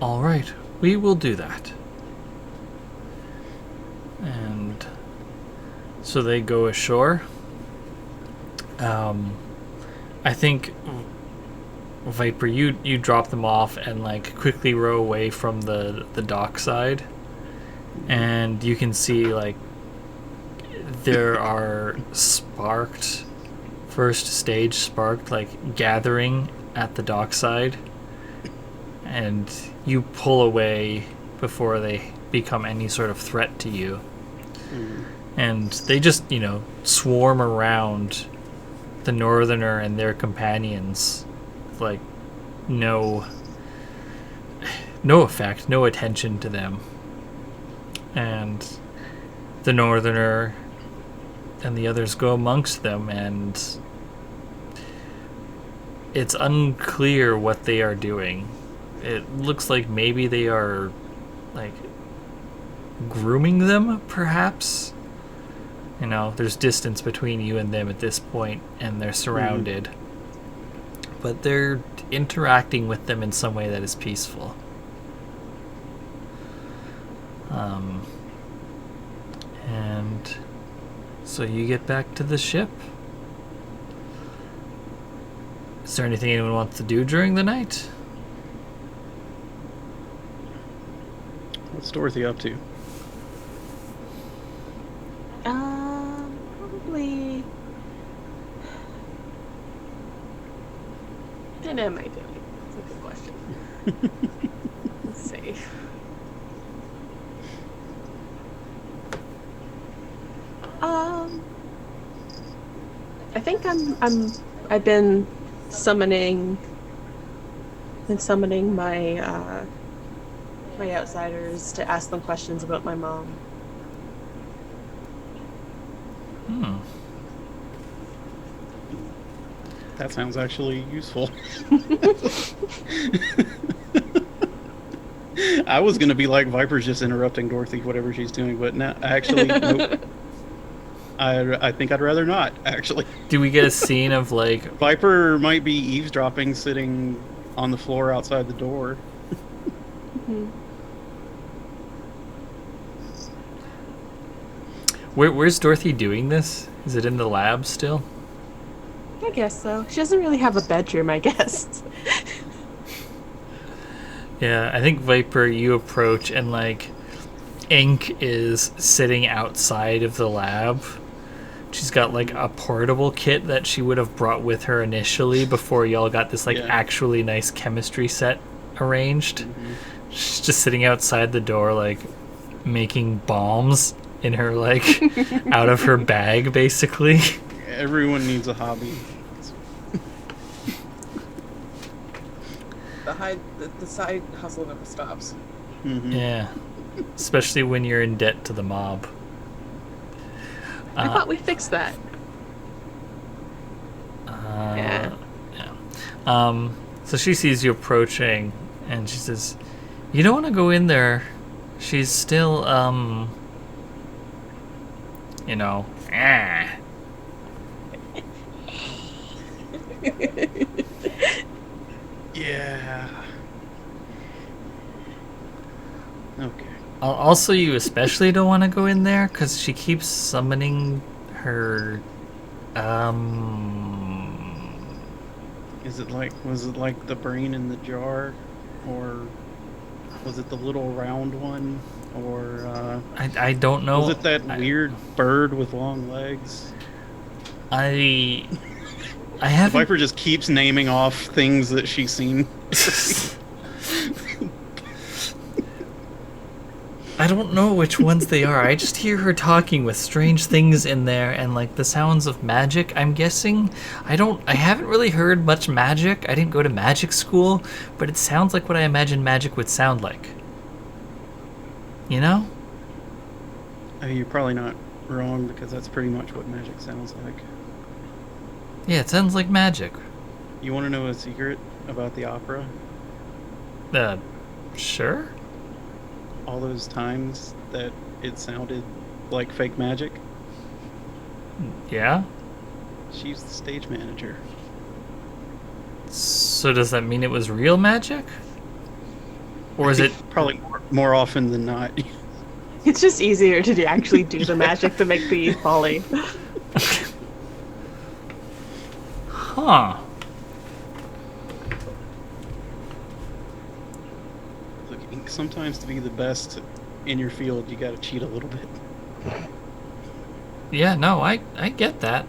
All right, we will do that. And so they go ashore. I think Viper, you drop them off and like quickly row away from the dockside, and you can see like there are first stage sparked like gathering at the dockside, and you pull away before they become any sort of threat to you. And they just, swarm around the Northerner and their companions, like no effect, no attention to them. And the Northerner and the others go amongst them, and it's unclear what they are doing. It looks like maybe they are, like, grooming them, perhaps? There's distance between you and them at this point, and they're surrounded. But they're interacting with them in some way that is peaceful. And so you get back to the ship. Is there anything anyone wants to do during the night? What's Dorothy up to? Probably. What am I doing? That's a good question. Let's see. I think I've been summoning my my outsiders to ask them questions about my mom. That sounds actually useful. I was going to be like, Viper's just interrupting Dorothy, whatever she's doing, but no, actually, nope. I think I'd rather not, actually. Do we get a scene of, like... Viper might be eavesdropping, sitting on the floor outside the door. Where's Dorothy doing this? Is it in the lab still? I guess so. She doesn't really have a bedroom, I guess. Yeah, I think Viper, you approach and like Ink is sitting outside of the lab. She's got like a portable kit that she would have brought with her initially before y'all got this like actually nice chemistry set arranged. She's just sitting outside the door like making bombs in her like out of her bag basically. Everyone needs a hobby. The side hustle never stops. Yeah. Especially when you're in debt to the mob. I thought we fixed that. Yeah. So she sees you approaching and she says, You don't want to go in there. She's still, you know, Yeah. Okay. Also, you especially don't want to go in there because she keeps summoning her. Was it like the brain in the jar, or was it the little round one, or I don't know. was it that weird bird with long legs? I The haven't. Viper just keeps naming off things that she's seen. I don't know which ones they are. I just hear her talking with strange things in there and like the sounds of magic, I'm guessing. I haven't really heard much magic. I didn't go to magic school, but it sounds like what I imagine magic would sound like. You know? You're probably not wrong, because that's pretty much what magic sounds like. Yeah, it sounds like magic. You want to know a secret about the opera? Sure? All those times that it sounded like fake magic, Yeah? she's the stage manager. So does that mean it was real magic? Or is it... Probably more often than not. It's just easier to actually do the magic to make the folly. Huh. Look, sometimes to be the best in your field, you gotta cheat a little bit. Yeah, no, I get that.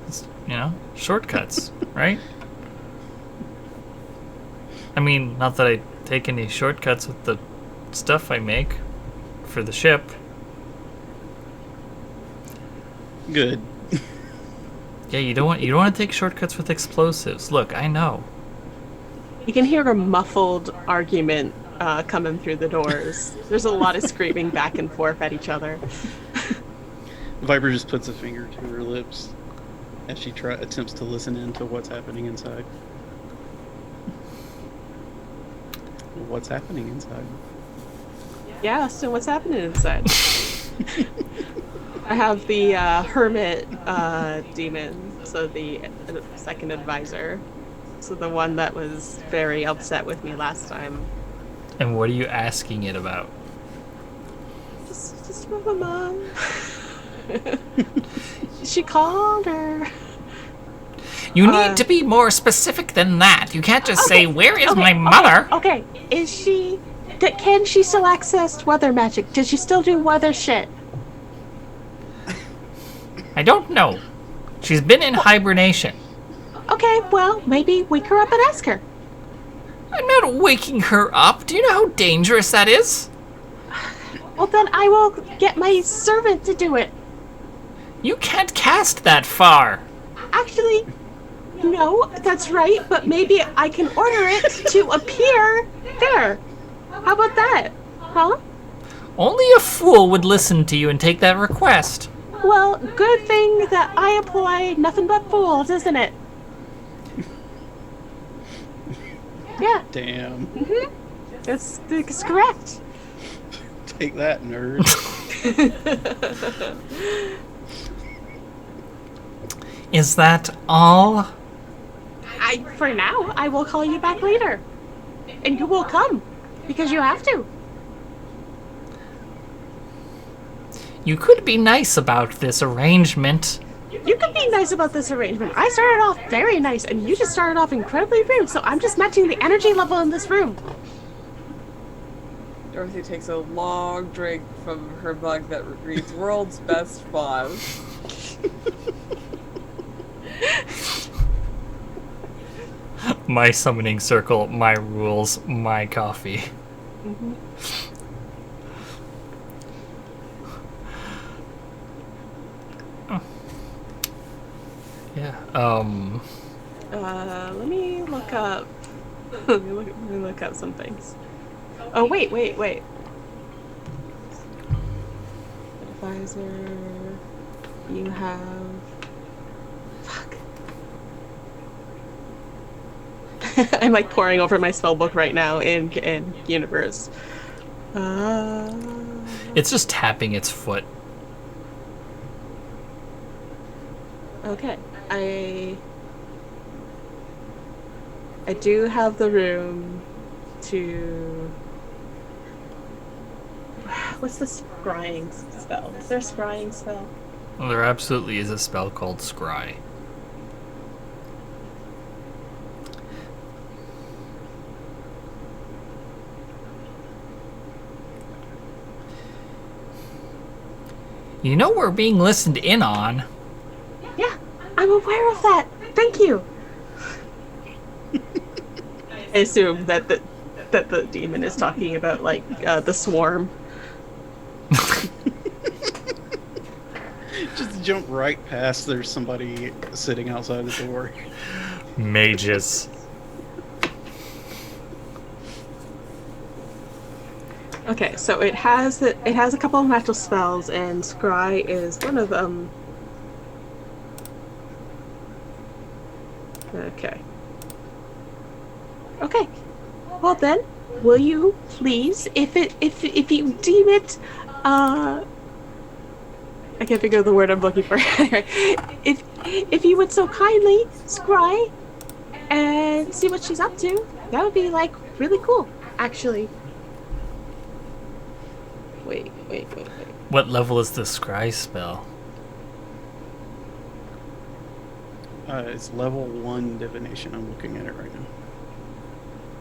It's, you know, shortcuts, right? I mean, not that I take any shortcuts with the stuff I make for the ship. Good. Yeah, you don't want to take shortcuts with explosives. Look, I know. You can hear a muffled argument coming through the doors. There's a lot of screaming back and forth at each other. Viper just puts a finger to her lips as she attempts to listen in to what's happening inside. What's happening inside? Yeah, so what's happening inside? I have the hermit demon, so the second advisor. So the one that was very upset with me last time. And what are you asking it about? Just for my mom. She called her. You need to be more specific than that. You can't just say, "Where is okay, my mother?" Okay, is she... Can she still access weather magic? Does she still do weather shit? I don't know. She's been in hibernation. Okay, well, maybe wake her up and ask her. I'm not waking her up. Do you know how dangerous that is? Well, then I will get my servant to do it. You can't cast that far. Actually, no, that's right, but maybe I can order it to appear there. How about that? Huh? Only a fool would listen to you and take that request. Well, good thing that I employ nothing but fools, isn't it? Yeah, Damn. that's correct. Take that, nerd. Is that all? For now, I will call you back later. And you will come, because you have to. You could be nice about this arrangement. You could be nice about this arrangement. I started off very nice, and you just started off incredibly rude, so I'm just matching the energy level in this room. Dorothy takes a long drink from her mug that reads "World's Best Fun." My summoning circle, my rules, my coffee. Mm-hmm. Yeah. Let me look up. let me look up some things. Oh, wait. Advisor. You have. Fuck. I'm like poring over my spell book right now in universe. It's just tapping its foot. Okay. I do have the room to. What's the scrying spell? Is there a scrying spell? Well, there absolutely is a spell called Scry. You know we're being listened in on. Yeah, I'm aware of that. Thank you. I assume that the demon is talking about like the swarm. Just jump right past. There's somebody sitting outside the door. Mages. Okay, so it has a couple of natural spells, and Scry is one of them. Okay. Okay. Well then, will you please, if you deem it, I can't figure out the word I'm looking for. if you would so kindly scry and see what she's up to, that would be like really cool, actually. Wait. What level is the Scry spell? It's level 1 divination. I'm looking at it right now.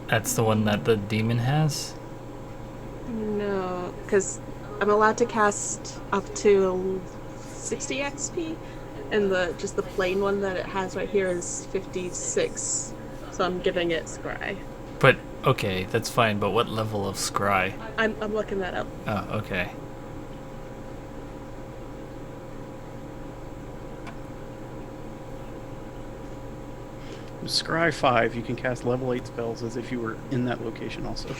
That's the one that the demon has? No, because I'm allowed to cast up to 60 XP, and the plain one that it has right here is 56. So I'm giving it Scry. But, okay, that's fine, but what level of Scry? I'm looking that up. Oh, okay. Scry 5, you can cast level 8 spells as if you were in that location also.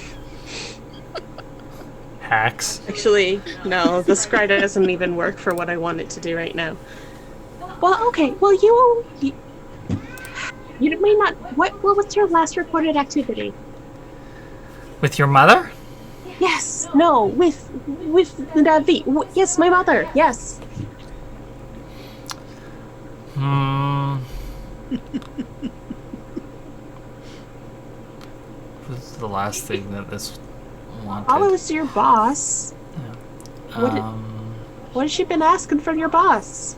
Hacks? Actually, no, the Scry doesn't even work for what I want it to do right now. Well, okay. Well, you may not. What was your last reported activity? With your mother? Yes. No. With Navi. Yes, my mother. Yes. What's the last thing that this wanted? Follow us to your boss. Yeah. What has she been asking from your boss?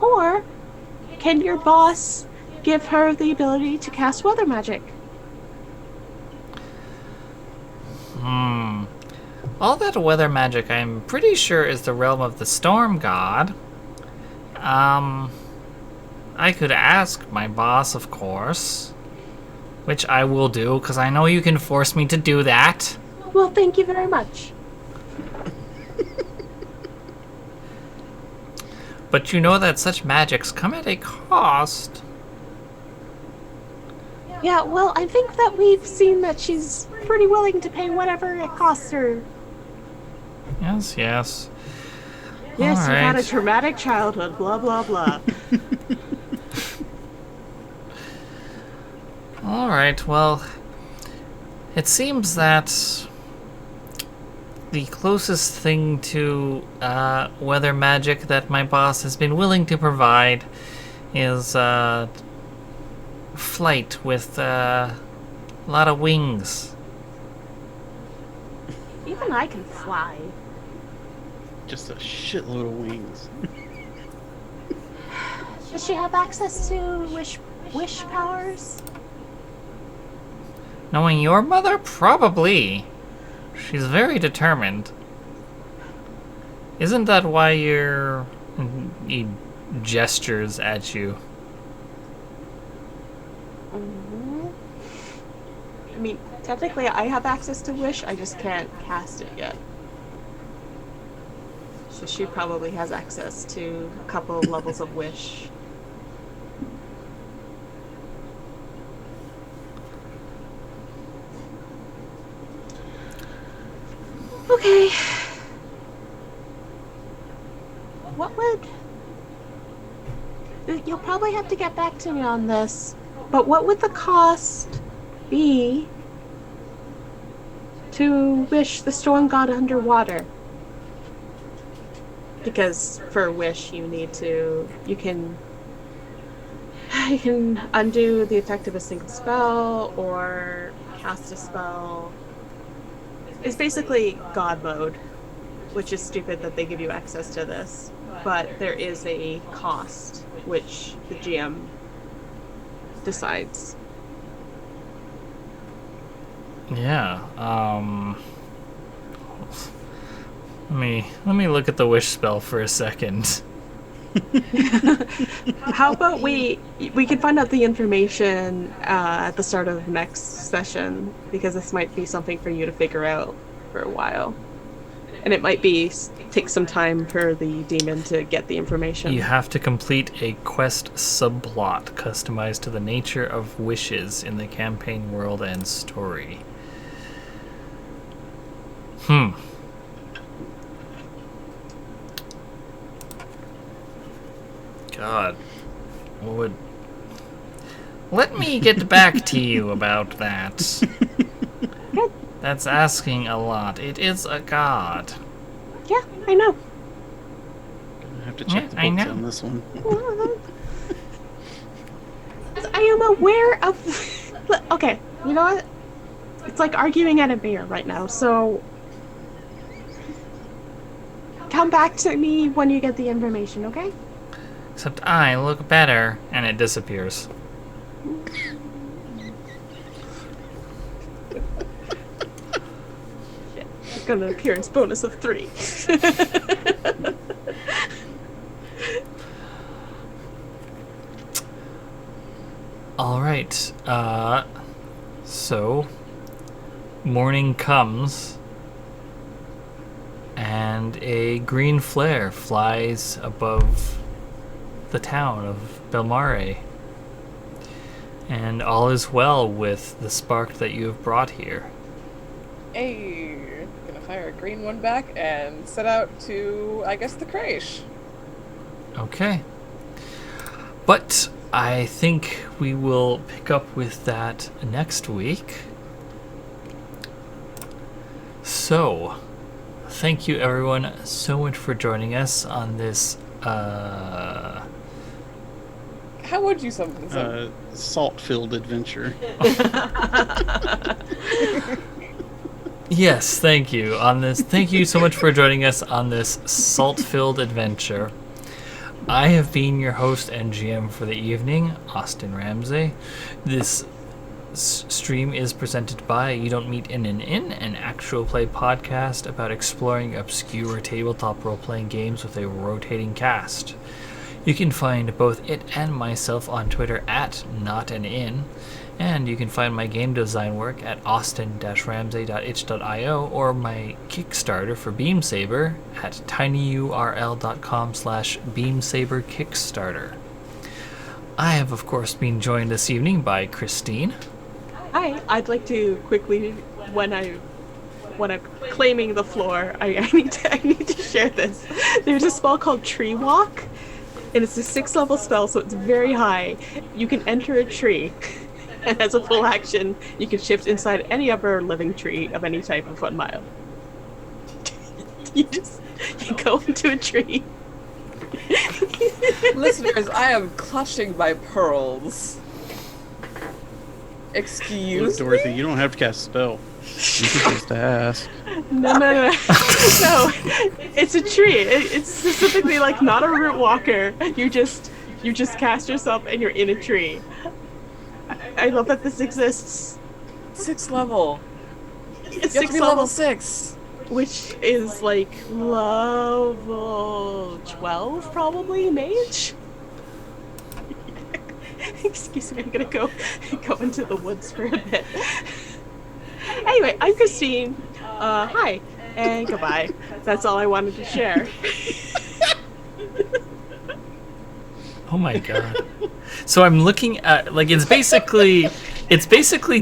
Or can your boss give her the ability to cast weather magic? All that weather magic, I'm pretty sure, is the realm of the storm god. I could ask my boss, of course. Which I will do, because I know you can force me to do that. Well, thank you very much. But you know that such magics come at a cost. Yeah, well, I think that we've seen that she's pretty willing to pay whatever it costs her. Yes. Yes, All you had a right. traumatic childhood, blah, blah, blah. Alright, well, it seems that the closest thing to weather magic that my boss has been willing to provide is flight with a lot of wings. Even I can fly. Just a shitload of wings. Does she have access to wish powers? Knowing your mother? Probably. She's very determined. Isn't that why he gestures at you? I mean, technically I have access to wish, I just can't cast it yet. So she probably has access to a couple of levels of wish. Okay. What would... You'll probably have to get back to me on this. But what would the cost be to wish the storm god underwater? Because for wish you can undo the effect of a single spell or cast a spell. It's basically god mode, which is stupid that they give you access to this, but there is a cost which the GM decides. Yeah. Let me look at the wish spell for a second. How about we can find out the information at the start of next session, because this might be something for you to figure out for a while, and it might take some time for the demon to get the information. You have to complete a quest subplot customized to the nature of wishes in the campaign world and story. God. Let me get back to you about that. That's asking a lot. It is a god. Yeah, I know. I have to check the I books know. on this one. I am aware of... Okay, you know what? It's like arguing at a beer right now, so... Come back to me when you get the information, okay? Except I look better, and it disappears. I've got an appearance bonus of 3. Alright, so... Morning comes... and a green flare flies above the town of Belmare. And all is well with the spark that you have brought here. Hey, gonna fire a green one back and set out to, I guess, the creche. Okay. But I think we will pick up with that next week. So, thank you everyone so much for joining us on this, How would you summon some? Salt-filled adventure. Yes, thank you. Thank you so much for joining us on this salt-filled adventure. I have been your host and GM for the evening, Austin Ramsey. This stream is presented by You Don't Meet in an Inn, an actual play podcast about exploring obscure tabletop role-playing games with a rotating cast. You can find both it and myself on Twitter at NotAnIn, and you can find my game design work at austin-ramsey.itch.io or my Kickstarter for Beamsaber at tinyurl.com/BeamsaberKickstarter. I have, of course, been joined this evening by Christine. Hi, I'd like to quickly, when I'm claiming the floor, I need to share this. There's a spell called Tree Walk, and it's a 6th level spell, so it's very high. You can enter a tree, and as a full action, you can shift inside any other living tree of any type of 1 mile. You go into a tree. Listeners, I am clutching my pearls. Look, Excuse me? Dorothy, you don't have to cast a spell. You can just ask. No. No, it's a tree. It's specifically like not a root walker. You just cast yourself and you're in a tree. I love that this exists. 6th level. It's You have to 6th be level, level 6. which is like level 12 probably, mage. Excuse me, I'm gonna go into the woods for a bit. Anyway, I'm Christine. Hi and goodbye. That's all I wanted to share. Oh my god. So I'm looking at, like, it's basically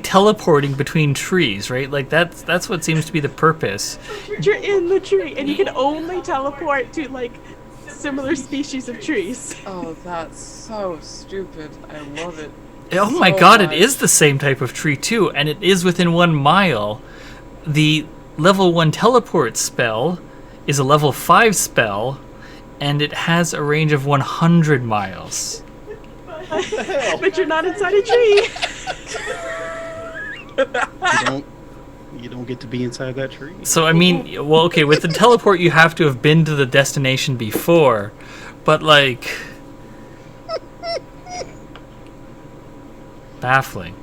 teleporting between trees, right? Like that's what seems to be the purpose. You're in the tree, and you can only teleport to like similar species of trees. Oh, that's so stupid. I love it. Oh my so god, much. it is the same type of tree too, and it is within 1 mile. The level 1 teleport spell is a level 5 spell, and it has a range of 100 miles. But you're not inside a tree. You don't get to be inside that tree. So, I mean, well, okay, with the teleport, you have to have been to the destination before, but, like... baffling.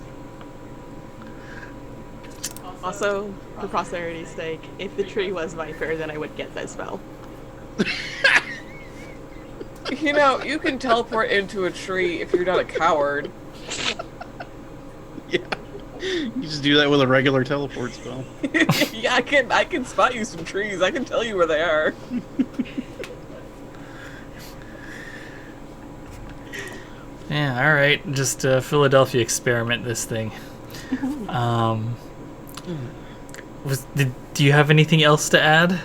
Also, for posterity's sake, if the tree was Viper, then I would get that spell. You know, you can teleport into a tree if you're not a coward. Yeah. You just do that with a regular teleport spell. Yeah, I can spot you some trees. I can tell you where they are. Yeah, alright, just Philadelphia experiment this thing. Do you have anything else to add?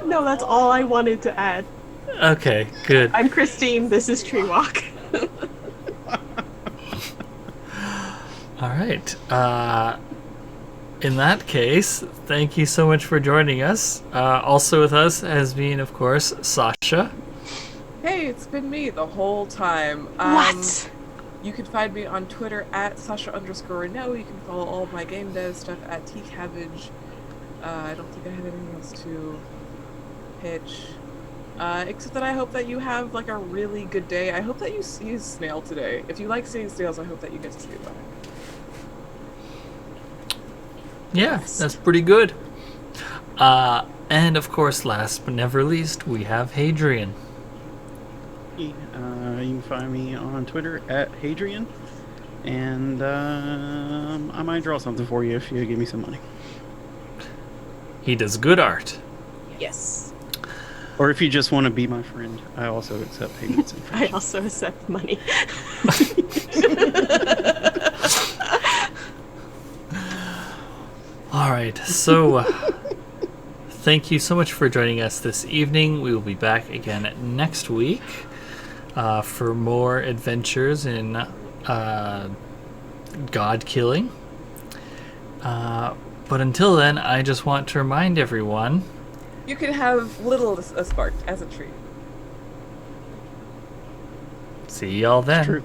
No, that's all I wanted to add. Okay, good. I'm Christine, this is Tree Walk. Alright, in that case, thank you so much for joining us. Also with us has been, of course, Sasha. Hey, it's been me the whole time. What? You can find me on Twitter at Sasha_Reno. You can follow all of my game dev stuff at tcabbage. I don't think I have anything else to pitch. Except that I hope that you have like a really good day. I hope that you see a snail today. If you like seeing snails, I hope that you get to see one. Yeah, that's pretty good. And of course, last but never least, we have Hadrian. You can find me on Twitter at Hadrian. And I might draw something for you if you give me some money. He does good art. Yes. Or if you just want to be my friend, I also accept payments and I friendship. also accept money. Alright, so thank you so much for joining us this evening. We will be back again next week for more adventures in god killing. But until then, I just want to remind everyone... You can have little a spark as a tree. See y'all then. True.